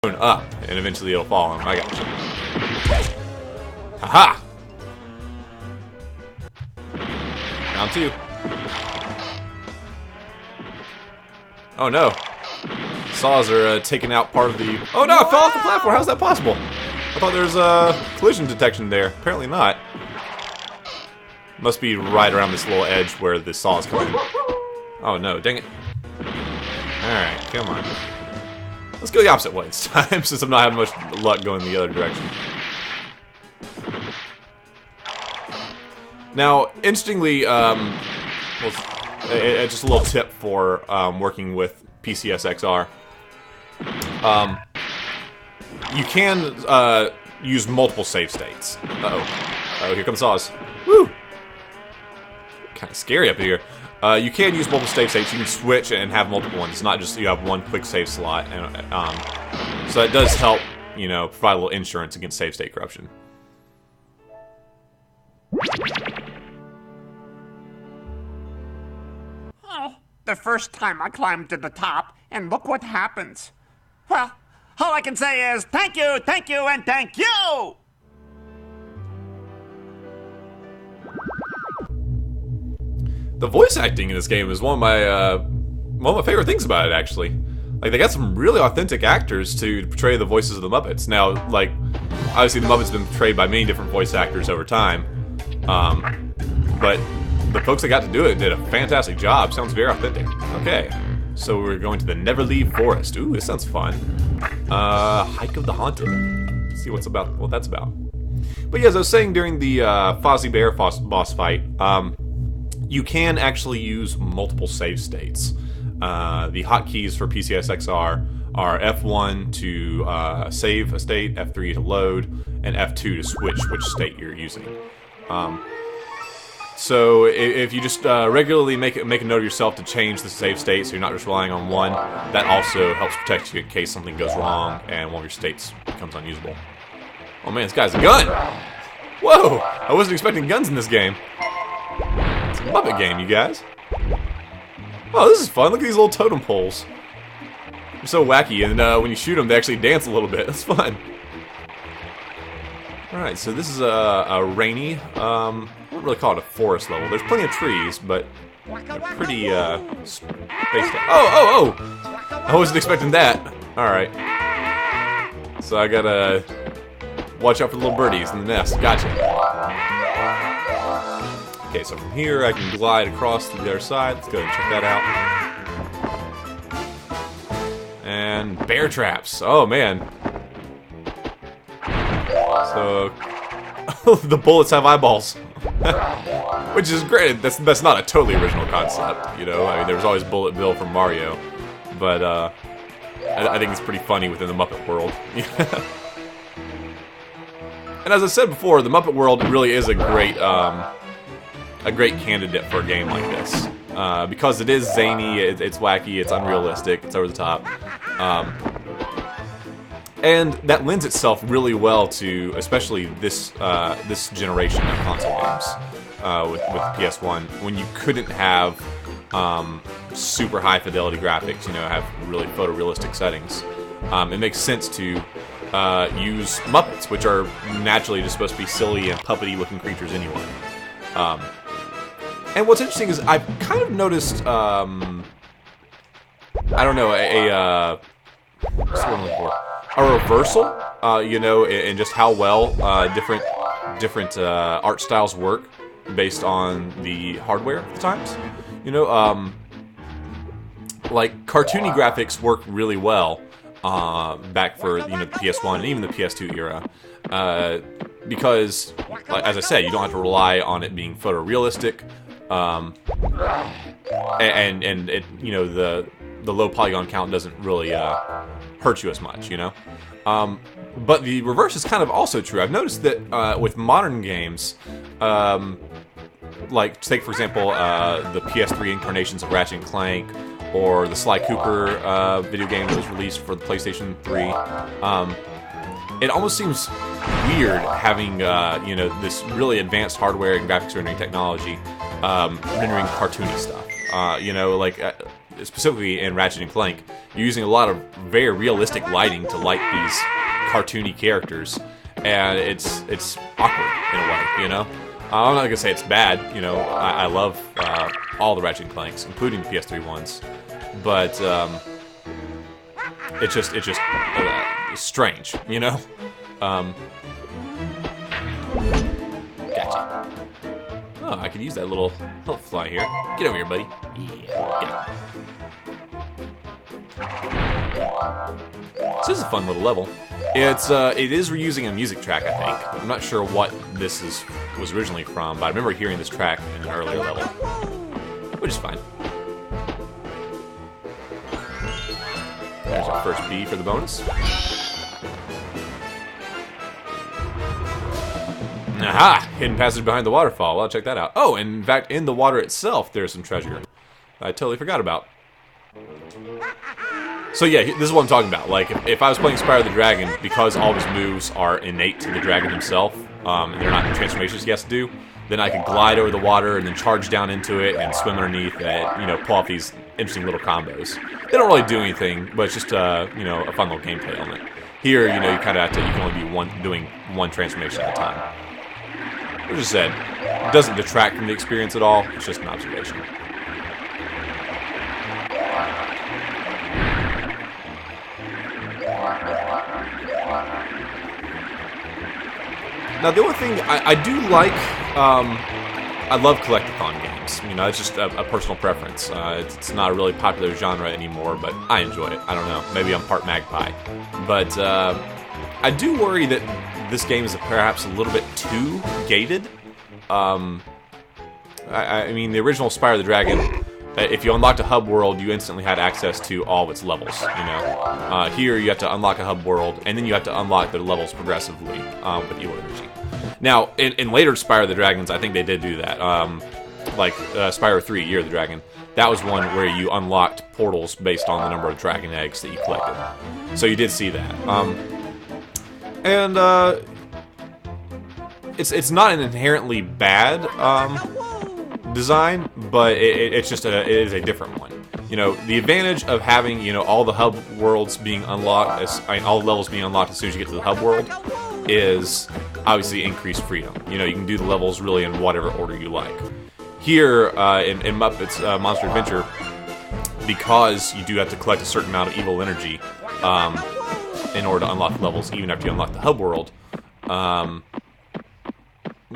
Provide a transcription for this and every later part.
up, and eventually it'll fall. I got you. Haha! Round 2. Oh no. Saws are taking out part of the... Oh no, I fell off the platform! How's that possible? I thought there was collision detection there. Apparently not. Must be right around this little edge where the saw is coming. Oh no, dang it. Alright, come on. Let's go the opposite way this time, since I'm not having much luck going the other direction. Now, interestingly, just a little tip for working with PCSX-R. You can use multiple save states. Uh-oh. Oh, here comes Saws. Woo! Kind of scary up here. You can use multiple save states. You can switch and have multiple ones. It's not just you have one quick save slot. And, so that does help, you know, provide a little insurance against save state corruption. Oh, the first time I climbed to the top, and look what happens. Well, all I can say is thank you, and thank you! The voice acting in this game is one of my favorite things about it, actually. Like, they got some really authentic actors to portray the voices of the Muppets. Now, like, obviously the Muppets have been portrayed by many different voice actors over time. But the folks that got to do it did a fantastic job. Sounds very authentic. Okay, so we're going to the Never Leave Forest. Ooh, this sounds fun. Hike of the Haunted. Let's see what that's about. But yeah, as I was saying during the Fozzie Bear boss fight, you can actually use multiple save states. The hotkeys for PCSX-R are F1 to save a state, F3 to load, and F2 to switch which state you're using. So if you just regularly make a note of yourself to change the save state so you're not just relying on one, that also helps protect you in case something goes wrong and one of your states becomes unusable. Oh man, this guy's a gun! Whoa! I wasn't expecting guns in this game. It's a Muppet game, you guys. Oh, this is fun. Look at these little totem poles. They're so wacky, and when you shoot them, they actually dance a little bit. That's fun. Alright, so this is a rainy, I wouldn't really call it a forest level. There's plenty of trees, but they're pretty spaced out. Oh! I wasn't expecting that. Alright. So I gotta watch out for the little birdies in the nest. Gotcha. Okay, so from here I can glide across to the other side. Let's go and check that out. And bear traps. Oh man. So the bullets have eyeballs, which is great. That's not a totally original concept, you know. I mean, there was always Bullet Bill from Mario, but I think it's pretty funny within the Muppet world. And as I said before, the Muppet world really is a great candidate for a game like this, because it is zany, it's wacky, it's unrealistic, it's over the top. And that lends itself really well to, especially this generation of console games with PS1, when you couldn't have super high fidelity graphics, you know, have really photorealistic settings. It makes sense to use Muppets, which are naturally just supposed to be silly and puppety looking creatures anyway. And what's interesting is I've kind of noticed, I don't know, what's the word I'm looking for? A reversal, you know, in just how well different art styles work based on the hardware at the times. You know, like cartoony graphics work really well back for, you know, the PS1 and even the PS2 era, because, like, as I said, you don't have to rely on it being photorealistic, and it, you know, the low polygon count doesn't really hurt you as much, you know. But the reverse is kind of also true. I've noticed that with modern games, like take for example the PS3 incarnations of Ratchet and Clank, or the Sly Cooper video game that was released for the PlayStation 3. It almost seems weird having you know, this really advanced hardware and graphics rendering technology rendering cartoony stuff. You know, like specifically in Ratchet and Clank, you're using a lot of very realistic lighting to light these cartoony characters, and it's awkward in a way, you know. I'm not gonna say it's bad, you know. I love all the Ratchet and Clanks, including the PS3 ones, but it's just strange, you know. Gotcha. Oh, I could use that little fly here. Get over here, buddy. Yeah. So this is a fun little level. It is reusing a music track, I think. I'm not sure what this was originally from, but I remember hearing this track in an earlier level, which is fine. There's our first B for the bonus. Aha! Hidden passage behind the waterfall. Well, I'll check that out. Oh, and in fact, in the water itself, there's some treasure I totally forgot about. So yeah, this is what I'm talking about. Like, if I was playing Spyro the Dragon, because all of his moves are innate to the dragon himself, and they're not transformations he has to do, then I could glide over the water and then charge down into it and swim underneath and, you know, pull off these interesting little combos. They don't really do anything, but it's just, you know, a fun little gameplay element. Here, you know, you kind of have to, you can only be doing one transformation at a time. As I said, it doesn't detract from the experience at all, it's just an observation. Now, the only thing I do like, I love collectathon games. You know, it's just a personal preference. It's not a really popular genre anymore, but I enjoy it. I don't know. Maybe I'm part magpie. But I do worry that this game is perhaps a little bit too gated. I mean, the original Spyro the Dragon, if you unlocked a hub world, you instantly had access to all of its levels, you know. Here, you have to unlock a hub world, and then you have to unlock the levels progressively with evil energy. Now, in later Spyro the Dragons, I think they did do that. Like Spyro 3, Year of the Dragon, that was one where you unlocked portals based on the number of dragon eggs that you collected. So you did see that. It's not an inherently bad design, but it is a different one. You know, the advantage of having, you know, all the hub worlds being unlocked, all the levels being unlocked as soon as you get to the hub world, is obviously increased freedom. You know, you can do the levels really in whatever order you like. Here, in Muppet's Monster Adventure, because you do have to collect a certain amount of evil energy in order to unlock levels, even after you unlock the hub world,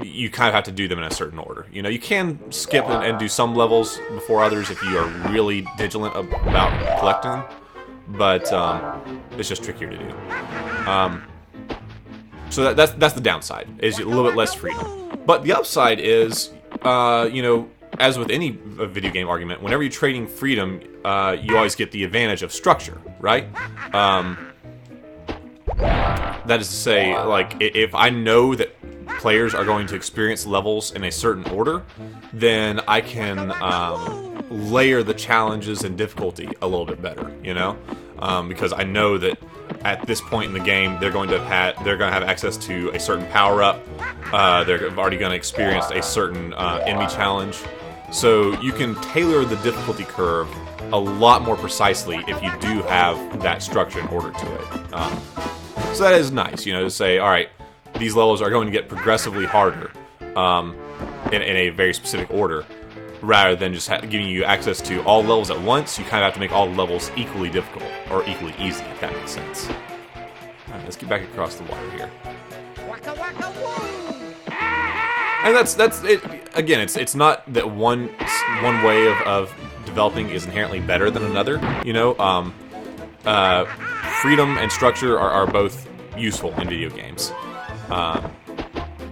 you kind of have to do them in a certain order. You know, you can skip and do some levels before others if you are really vigilant about collecting them, but it's just trickier to do. So that's the downside, is a little bit less freedom. But the upside is, you know, as with any video game argument, whenever you're trading freedom, you always get the advantage of structure, right? That is to say, like, if I know that players are going to experience levels in a certain order, then I can layer the challenges and difficulty a little bit better, you know, because I know that at this point in the game they're going to have access to a certain power up. They're already going to experience a certain enemy challenge, so you can tailor the difficulty curve a lot more precisely if you do have that structure and order to it. So that is nice, you know, to say, all right, these levels are going to get progressively harder in a very specific order, rather than just giving you access to all levels at once. You kind of have to make all levels equally difficult, or equally easy, if that makes sense. Alright, let's get back across the water here. And that's it. Again, it's not that one way of developing is inherently better than another. You know, freedom and structure are both useful in video games.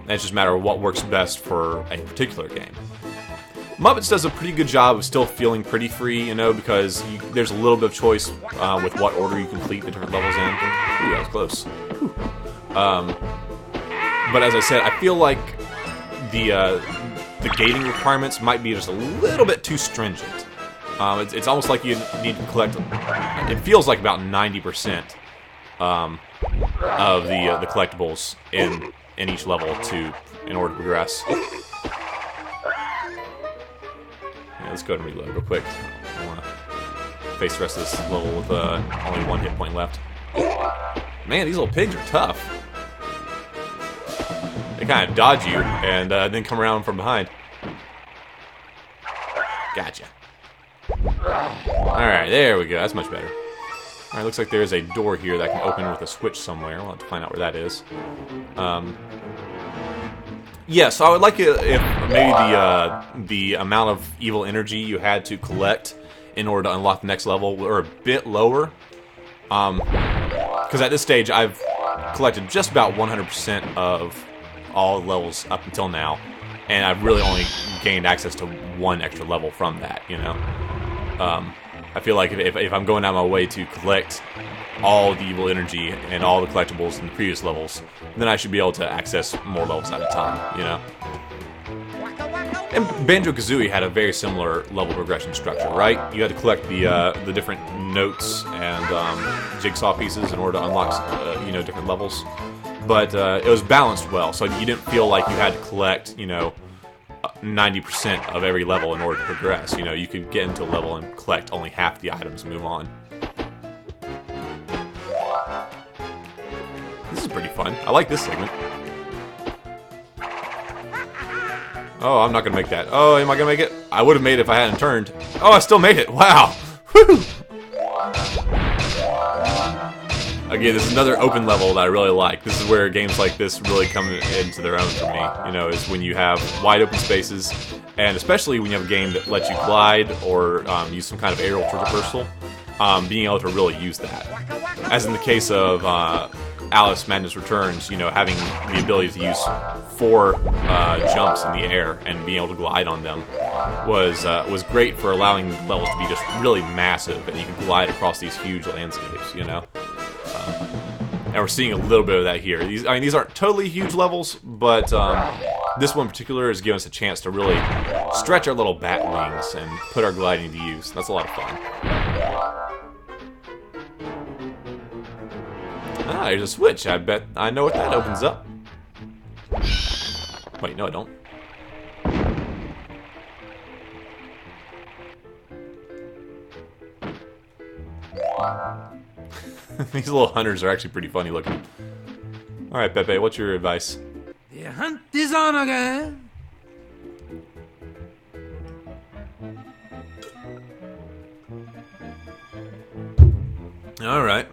It's just a matter of what works best for a particular game. Muppets does a pretty good job of still feeling pretty free, you know, because there's a little bit of choice with what order you complete the different levels in. Ooh, that was close. But as I said, I feel like the gating requirements might be just a little bit too stringent. It's almost like you need to collect. It feels like about 90% of the collectibles in each level in order to progress. Yeah, let's go ahead and reload real quick. I want to face the rest of this level with only 1 hit point left. Man, these little pigs are tough. They kind of dodge you and then come around from behind. Gotcha. Alright, there we go. That's much better. Alright, looks like there's a door here that can open with a switch somewhere. We'll have to find out where that is. Yeah, so I would like it if maybe the amount of evil energy you had to collect in order to unlock the next level were a bit lower. Because at this stage, I've collected just about 100% of all levels up until now, and I've really only gained access to 1 extra level from that, you know? I feel like if I'm going out of my way to collect all the evil energy and all the collectibles in the previous levels, then I should be able to access more levels at a time, you know? And Banjo-Kazooie had a very similar level progression structure, right? You had to collect the different notes and jigsaw pieces in order to unlock, you know, different levels. But it was balanced well, so you didn't feel like you had to collect, you know, 90% of every level in order to progress. You know, you could get into a level and collect only half the items and move on. This is pretty fun. I like this segment. Oh, I'm not gonna make that. Oh, am I gonna make it? I would have made it if I hadn't turned. Oh, I still made it. Wow. Woo! Again, this is another open level that I really like. This is where games like this really come into their own for me. You know, is when you have wide open spaces, and especially when you have a game that lets you glide or use some kind of aerial traversal, being able to really use that. As in the case of Alice Madness Returns, you know, having the ability to use 4 jumps in the air and being able to glide on them was great for allowing levels to be just really massive, and you can glide across these huge landscapes, you know. And we're seeing a little bit of that here. These aren't totally huge levels, but this one in particular is giving us a chance to really stretch our little bat wings and put our gliding to use. That's a lot of fun. Ah, there's a switch. I bet I know what that opens up. Wait, no I don't. These little hunters are actually pretty funny looking. Alright, Pepe, what's your advice? The hunt is on again. Alright.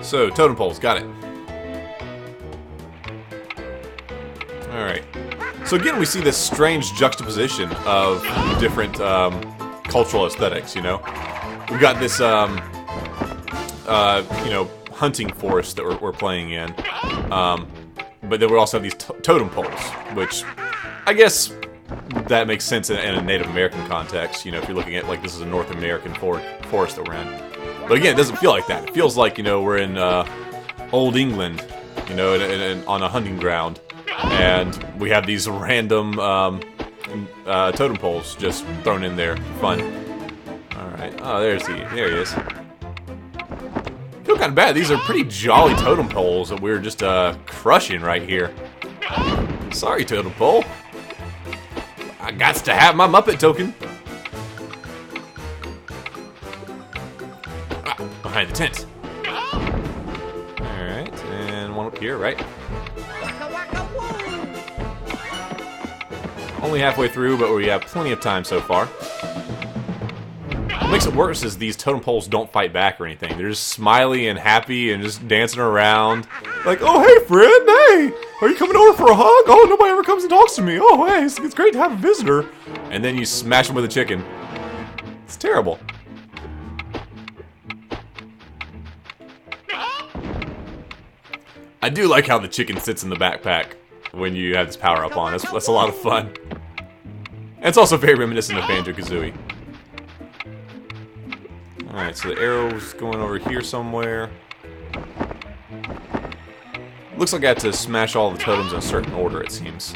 So, Totem Poles, got it. Alright. So again, we see this strange juxtaposition of different cultural aesthetics, you know? We've got this, you know, hunting forest that we're playing in. But then we also have these totem poles, which I guess that makes sense in a Native American context, you know, if you're looking at, like, this is a North American forest that we're in. But again, it doesn't feel like that. It feels like, you know, we're in Old England, you know, on a hunting ground. And we have these random totem poles just thrown in there. Fun. Alright. Oh, there he is. Feel kind of bad. These are pretty jolly totem poles that we're just crushing right here. Sorry, totem pole. I gots to have my Muppet token. Ah, behind the tent. Alright, and one up here, right? Only halfway through, but we have plenty of time so far. What makes it worse is these totem poles don't fight back or anything. They're just smiley and happy and just dancing around. Like, oh, hey, friend, hey! Are you coming over for a hug? Oh, nobody ever comes and talks to me. Oh, hey, it's great to have a visitor. And then you smash them with a chicken. It's terrible. I do like how the chicken sits in the backpack when you have this power-up on. That's a lot of fun. And it's also very reminiscent of Banjo-Kazooie. Alright, so the arrow's going over here somewhere. Looks like I have to smash all the totems in a certain order, it seems.